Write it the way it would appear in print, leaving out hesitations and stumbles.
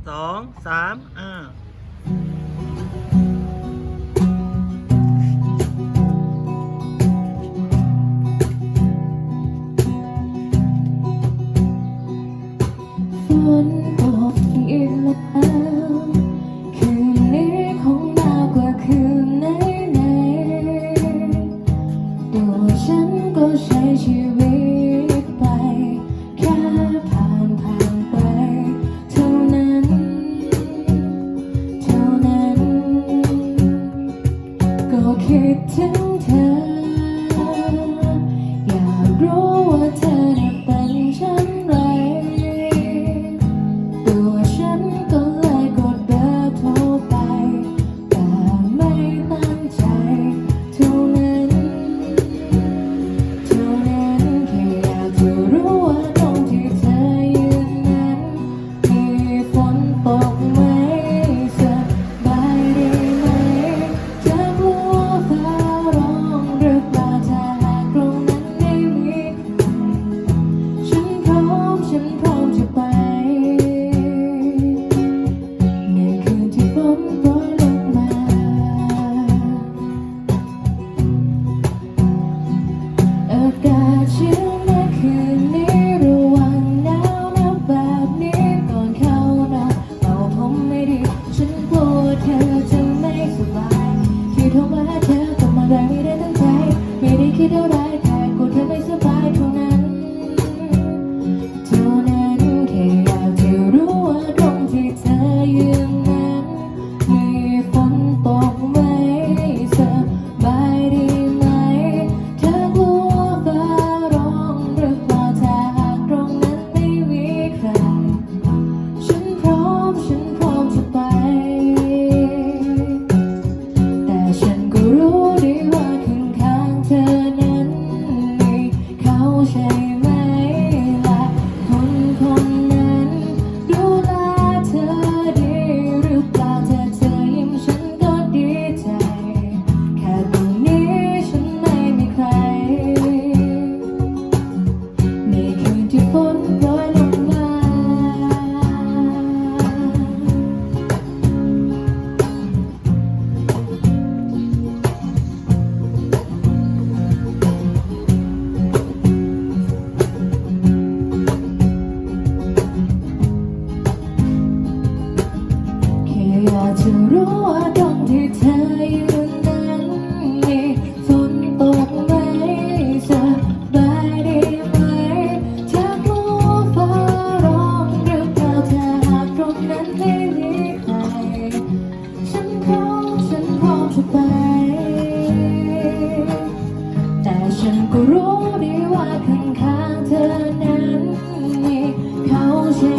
2 3ฝนตกอีกแล้วคืนนี้คงหนาวกว่าคืนไหนๆตัวฉันก็ใช้ชีวิตไปแค่ผ่านไปเท่านั้นก็คิดถึงเธออยากรู้ว่าเธอได้เป็นเช่นไรตัวฉันก็เลยกดเบอร์โทรไปแต่ไม่ตั้งใจเท่านั้นแค่อยากจะรู้ว่าตรงที่เธอยืนนั้นมีฝนตกไหมสบายดีไหมจะกลัวฟ้าร้องหรือเปล่าถ้าหากตรงนั้นไม่มีใครฉันพร้อมจะไปในคืนที่ฝนโปรยลงมาอากาศชื้นในคืนนี้ระวังหนาวแบบนี้ก่อนเข้านอนเอาผมไม่ดีฉันกลัวเธอจะไม่สบายที่โทรมาหาเธอก็มาได้ไม่ได้ตั้งใจไม่ได้คิดอะไรแค่กลัวเธอไม่สบายเท่านั้นแค่อยากจะรู้ว่าตรงที่เธอยืนนั้นมีฝนตกไหมสบายดีไหมเธอกลัวฟ้าร้องหรือเปล่าถ้าหากตรงนั้นไม่มีใครฉันพร้อมจะไปแต่ฉันก็รู้ดีว่าข้างๆเธอนั้นมีเขาใช่ไหมล่ะคนนั้นดูแลเธอดีหรือเปล่าถ้าเธอยิ้มฉันก็ดีใจแค่ตรงนี้ฉันไม่มีใครในคืนที่ฝนโปรยลงมาแค่อยากจะรู้ว่าตรงที่เธอยืนนั้นมีฝนตกไหมสบายดีไหมเธอกลัวฟ้าร้องหรือเปล่าถ้าหากตรงนั้นไม่มีใครฉันพร้อมจะไปแต่ฉันก็รู้ดีว่าข้างๆเธอนั้นมีเขาใช่